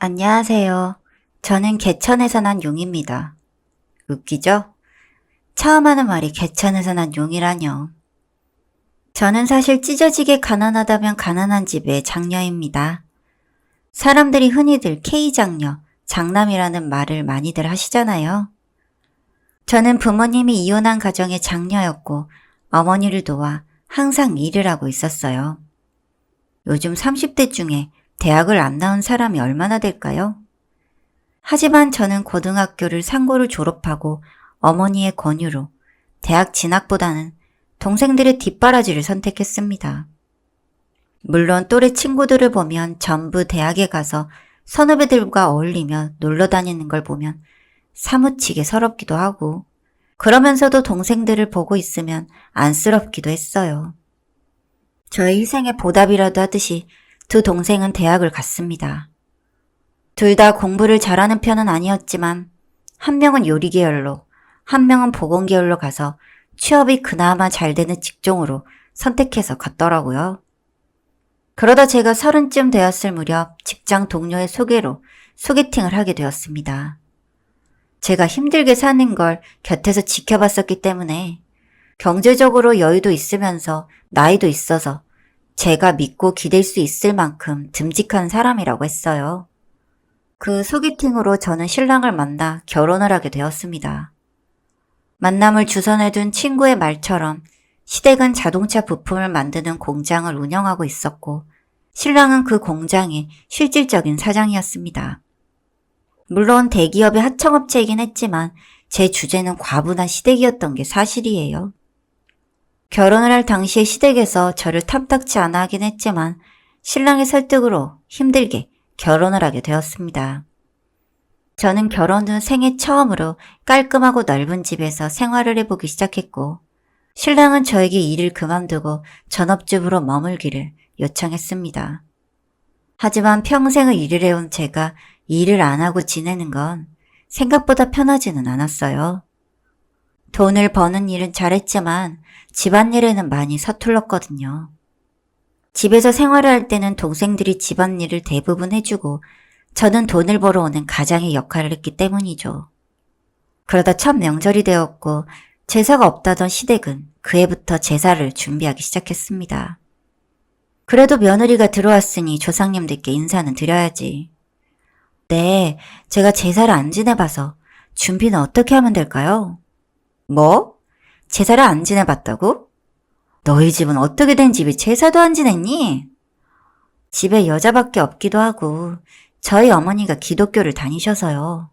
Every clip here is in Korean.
안녕하세요. 저는 개천에서 난 용입니다. 웃기죠? 처음 하는 말이 개천에서 난 용이라뇨. 저는 사실 찢어지게 가난하다면 가난한 집의 장녀입니다. 사람들이 흔히들 K장녀, 장남이라는 말을 많이들 하시잖아요. 저는 부모님이 이혼한 가정의 장녀였고 어머니를 도와 항상 일을 하고 있었어요. 요즘 30대 중에 대학을 안 나온 사람이 얼마나 될까요? 하지만 저는 고등학교를 상고를 졸업하고 어머니의 권유로 대학 진학보다는 동생들의 뒷바라지를 선택했습니다. 물론 또래 친구들을 보면 전부 대학에 가서 선후배들과 어울리며 놀러 다니는 걸 보면 사무치게 서럽기도 하고 그러면서도 동생들을 보고 있으면 안쓰럽기도 했어요. 저의 희생의 보답이라도 하듯이 두 동생은 대학을 갔습니다. 둘 다 공부를 잘하는 편은 아니었지만 한 명은 요리 계열로 한 명은 보건 계열로 가서 취업이 그나마 잘 되는 직종으로 선택해서 갔더라고요. 그러다 제가 30쯤 되었을 무렵 직장 동료의 소개로 소개팅을 하게 되었습니다. 제가 힘들게 사는 걸 곁에서 지켜봤었기 때문에 경제적으로 여유도 있으면서 나이도 있어서 제가 믿고 기댈 수 있을 만큼 듬직한 사람이라고 했어요. 그 소개팅으로 저는 신랑을 만나 결혼을 하게 되었습니다. 만남을 주선해 둔 친구의 말처럼 시댁은 자동차 부품을 만드는 공장을 운영하고 있었고 신랑은 그 공장의 실질적인 사장이었습니다. 물론 대기업의 하청업체이긴 했지만 제 주제는 과분한 시댁이었던 게 사실이에요. 결혼을 할 당시에 시댁에서 저를 탐탁치 않아 하긴 했지만 신랑의 설득으로 힘들게 결혼을 하게 되었습니다. 저는 결혼 후 생애 처음으로 깔끔하고 넓은 집에서 생활을 해보기 시작했고 신랑은 저에게 일을 그만두고 전업주부로 머물기를 요청했습니다. 하지만 평생을 일을 해온 제가 일을 안 하고 지내는 건 생각보다 편하지는 않았어요. 돈을 버는 일은 잘했지만 집안일에는 많이 서툴렀거든요. 집에서 생활을 할 때는 동생들이 집안일을 대부분 해주고 저는 돈을 벌어오는 가장의 역할을 했기 때문이죠. 그러다 첫 명절이 되었고 제사가 없다던 시댁은 그 해부터 제사를 준비하기 시작했습니다. 그래도 며느리가 들어왔으니 조상님들께 인사는 드려야지. 네, 제가 제사를 안 지내봐서 준비는 어떻게 하면 될까요? 뭐? 제사를 안 지내봤다고? 너희 집은 어떻게 된 집이 제사도 안 지냈니? 집에 여자밖에 없기도 하고 저희 어머니가 기독교를 다니셔서요.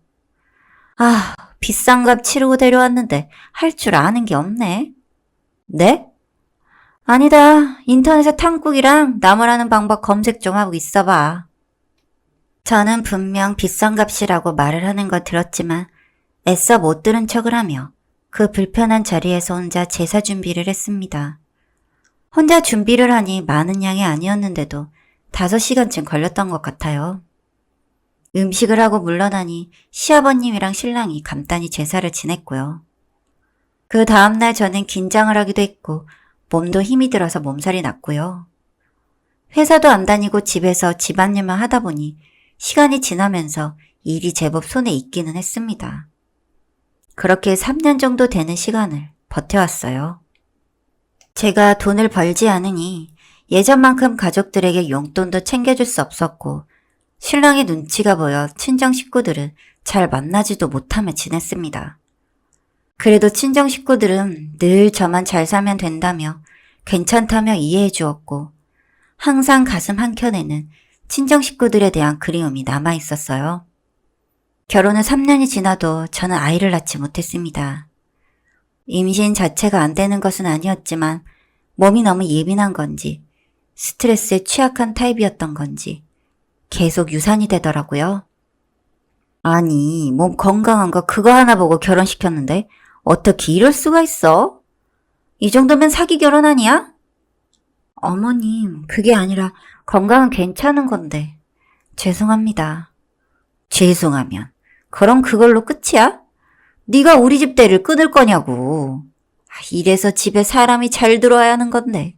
아, 비싼 값 치르고 데려왔는데 할 줄 아는 게 없네. 네? 아니다. 인터넷에 탕국이랑 나무라는 방법 검색 좀 하고 있어봐. 저는 분명 비싼 값이라고 말을 하는 거 들었지만 애써 못 들은 척을 하며 그 불편한 자리에서 혼자 제사 준비를 했습니다. 혼자 준비를 하니 많은 양이 아니었는데도 5시간쯤 걸렸던 것 같아요. 음식을 하고 물러나니 시아버님이랑 신랑이 간단히 제사를 지냈고요. 그 다음날 저는 긴장을 하기도 했고 몸도 힘이 들어서 몸살이 났고요. 회사도 안 다니고 집에서 집안일만 하다 보니 시간이 지나면서 일이 제법 손에 익기는 했습니다. 그렇게 3년 정도 되는 시간을 버텨왔어요. 제가 돈을 벌지 않으니 예전만큼 가족들에게 용돈도 챙겨줄 수 없었고 신랑의 눈치가 보여 친정 식구들은 잘 만나지도 못하며 지냈습니다. 그래도 친정 식구들은 늘 저만 잘 살면 된다며 괜찮다며 이해해 주었고 항상 가슴 한켠에는 친정 식구들에 대한 그리움이 남아 있었어요. 결혼 후 3년이 지나도 저는 아이를 낳지 못했습니다. 임신 자체가 안 되는 것은 아니었지만 몸이 너무 예민한 건지 스트레스에 취약한 타입이었던 건지 계속 유산이 되더라고요. 아니, 몸 건강한 거 그거 하나 보고 결혼시켰는데 어떻게 이럴 수가 있어? 이 정도면 사기 결혼 아니야? 어머님, 그게 아니라 건강은 괜찮은 건데. 죄송합니다. 죄송하면 그럼 그걸로 끝이야? 네가 우리 집 대를 끊을 거냐고. 이래서 집에 사람이 잘 들어와야 하는 건데.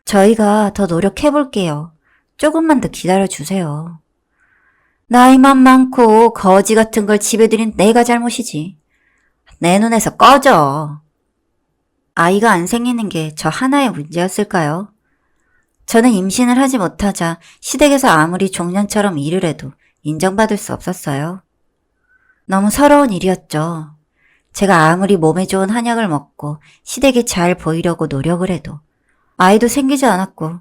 저희가 더 노력해볼게요. 조금만 더 기다려주세요. 나이만 많고 거지 같은 걸 집에 들인 내가 잘못이지. 내 눈에서 꺼져. 아이가 안 생기는 게 저 하나의 문제였을까요? 저는 임신을 하지 못하자 시댁에서 아무리 종년처럼 일을 해도 인정받을 수 없었어요. 너무 서러운 일이었죠. 제가 아무리 몸에 좋은 한약을 먹고 시댁에 잘 보이려고 노력을 해도 아이도 생기지 않았고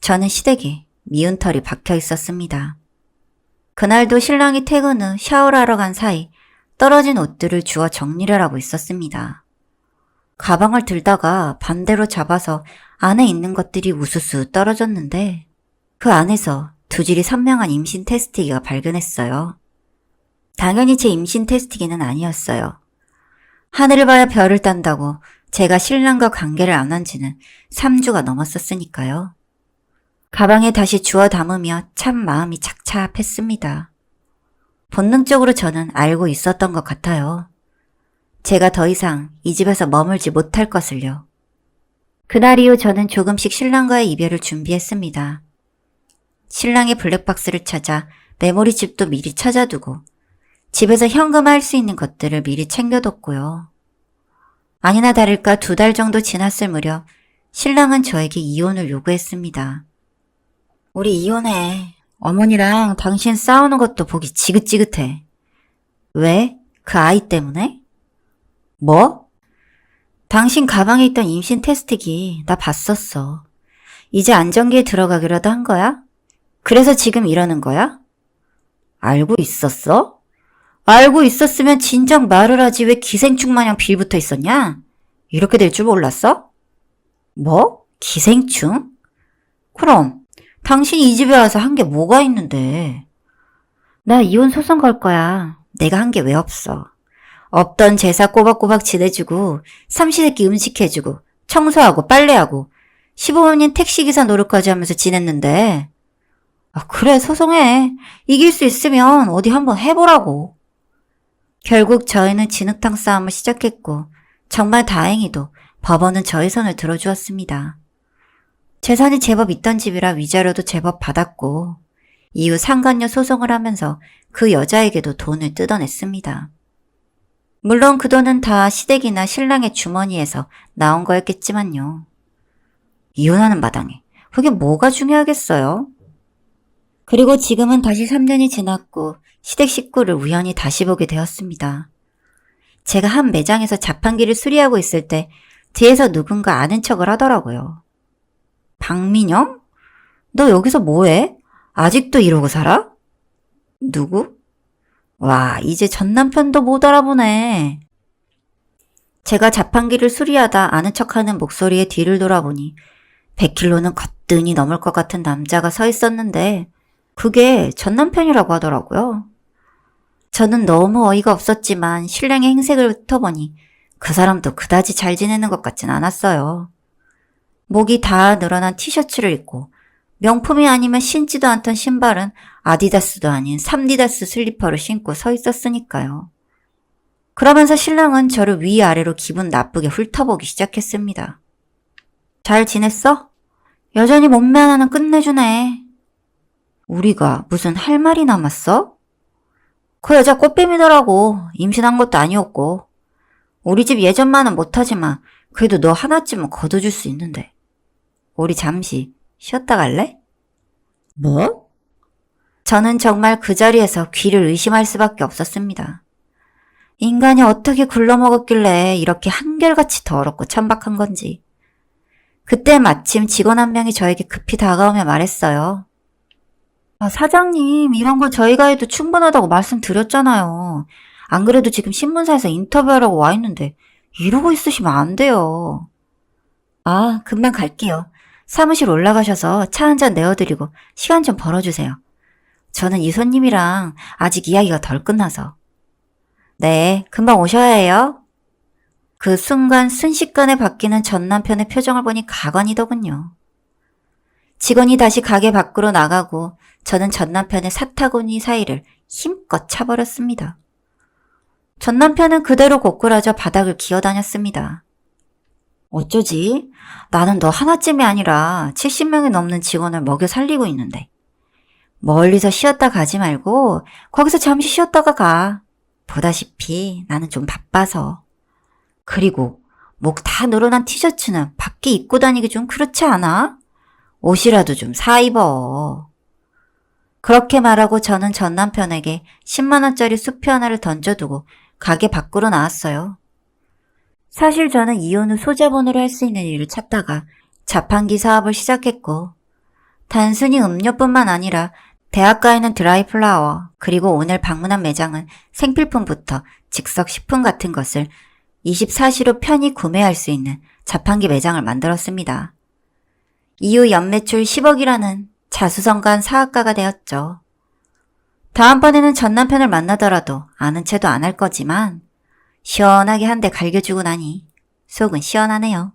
저는 시댁에 미운 털이 박혀 있었습니다. 그날도 신랑이 퇴근 후 샤워를 하러 간 사이 떨어진 옷들을 주워 정리를 하고 있었습니다. 가방을 들다가 반대로 잡아서 안에 있는 것들이 우수수 떨어졌는데 그 안에서 두질이 선명한 임신 테스트기가 발견했어요. 당연히 제 임신 테스트기는 아니었어요. 하늘을 봐야 별을 딴다고 제가 신랑과 관계를 안 한 지는 3주가 넘었었으니까요. 가방에 다시 주워 담으며 참 마음이 착잡했습니다. 본능적으로 저는 알고 있었던 것 같아요. 제가 더 이상 이 집에서 머물지 못할 것을요. 그날 이후 저는 조금씩 신랑과의 이별을 준비했습니다. 신랑의 블랙박스를 찾아 메모리칩도 미리 찾아두고 집에서 현금화할 수 있는 것들을 미리 챙겨뒀고요. 아니나 다를까 2달 정도 지났을 무렵 신랑은 저에게 이혼을 요구했습니다. 우리 이혼해. 어머니랑 당신 싸우는 것도 보기 지긋지긋해. 왜? 그 아이 때문에? 뭐? 당신 가방에 있던 임신 테스트기 나 봤었어. 이제 안정기에 들어가기라도 한 거야? 그래서 지금 이러는 거야? 알고 있었어? 알고 있었으면 진작 말을 하지 왜 기생충 마냥 빌붙어 있었냐? 이렇게 될 줄 몰랐어? 뭐? 기생충? 그럼 당신이 이 집에 와서 한 게 뭐가 있는데? 나 이혼 소송 걸 거야. 내가 한 게 왜 없어. 없던 제사 꼬박꼬박 지내주고 삼시세끼 음식 해주고 청소하고 빨래하고 시부모님 택시기사 노릇까지 하면서 지냈는데 그래 소송해. 이길 수 있으면 어디 한번 해보라고. 결국 저희는 진흙탕 싸움을 시작했고 정말 다행히도 법원은 저희 손을 들어주었습니다. 재산이 제법 있던 집이라 위자료도 제법 받았고 이후 상간녀 소송을 하면서 그 여자에게도 돈을 뜯어냈습니다. 물론 그 돈은 다 시댁이나 신랑의 주머니에서 나온 거였겠지만요. 이혼하는 마당에 그게 뭐가 중요하겠어요? 그리고 지금은 다시 3년이 지났고 시댁 식구를 우연히 다시 보게 되었습니다. 제가 한 매장에서 자판기를 수리하고 있을 때 뒤에서 누군가 아는 척을 하더라고요. 박민영? 너 여기서 뭐해? 아직도 이러고 살아? 누구? 와, 이제 전 남편도 못 알아보네. 제가 자판기를 수리하다 아는 척하는 목소리에 뒤를 돌아보니 100kg는 거뜬히 넘을 것 같은 남자가 서 있었는데 그게 전 남편이라고 하더라고요. 저는 너무 어이가 없었지만 신랑의 행색을 훑어보니 그 사람도 그다지 잘 지내는 것 같진 않았어요. 목이 다 늘어난 티셔츠를 입고 명품이 아니면 신지도 않던 신발은 아디다스도 아닌 삼디다스 슬리퍼를 신고 서 있었으니까요. 그러면서 신랑은 저를 위아래로 기분 나쁘게 훑어보기 시작했습니다. 잘 지냈어? 여전히 몸매 하나는 끝내주네. 우리가 무슨 할 말이 남았어? 그 여자 꽃뱀이더라고. 임신한 것도 아니었고. 우리 집 예전만은 못하지만 그래도 너 하나쯤은 거둬줄 수 있는데. 우리 잠시 쉬었다 갈래? 뭐? 저는 정말 그 자리에서 귀를 의심할 수밖에 없었습니다. 인간이 어떻게 굴러먹었길래 이렇게 한결같이 더럽고 천박한 건지. 그때 마침 직원 한 명이 저에게 급히 다가오며 말했어요. 사장님, 이런 걸 저희가 해도 충분하다고 말씀드렸잖아요. 안 그래도 지금 신문사에서 인터뷰하라고 와 있는데 이러고 있으시면 안 돼요. 금방 갈게요. 사무실 올라가셔서 차 한 잔 내어드리고 시간 좀 벌어주세요. 저는 이 손님이랑 아직 이야기가 덜 끝나서. 네, 금방 오셔야 해요. 그 순간 순식간에 바뀌는 전 남편의 표정을 보니 가관이더군요. 직원이 다시 가게 밖으로 나가고 저는 전 남편의 사타구니 사이를 힘껏 차버렸습니다. 전 남편은 그대로 고꾸라져 바닥을 기어다녔습니다. 어쩌지? 나는 너 하나쯤이 아니라 70명이 넘는 직원을 먹여 살리고 있는데. 멀리서 쉬었다 가지 말고 거기서 잠시 쉬었다가 가. 보다시피 나는 좀 바빠서. 그리고 목 다 늘어난 티셔츠는 밖에 입고 다니기 좀 그렇지 않아? 옷이라도 좀 사 입어. 그렇게 말하고 저는 전 남편에게 10만원짜리 수표 하나를 던져두고 가게 밖으로 나왔어요. 사실 저는 이혼 후 소자본으로 할 수 있는 일을 찾다가 자판기 사업을 시작했고, 단순히 음료뿐만 아니라 대학가에는 드라이플라워, 그리고 오늘 방문한 매장은 생필품부터 즉석 식품 같은 것을 24시로 편히 구매할 수 있는 자판기 매장을 만들었습니다. 이후 연매출 10억이라는 자수성가한 사업가가 되었죠. 다음번에는 전 남편을 만나더라도 아는 체도 안 할 거지만 시원하게 한 대 갈겨주고 나니 속은 시원하네요.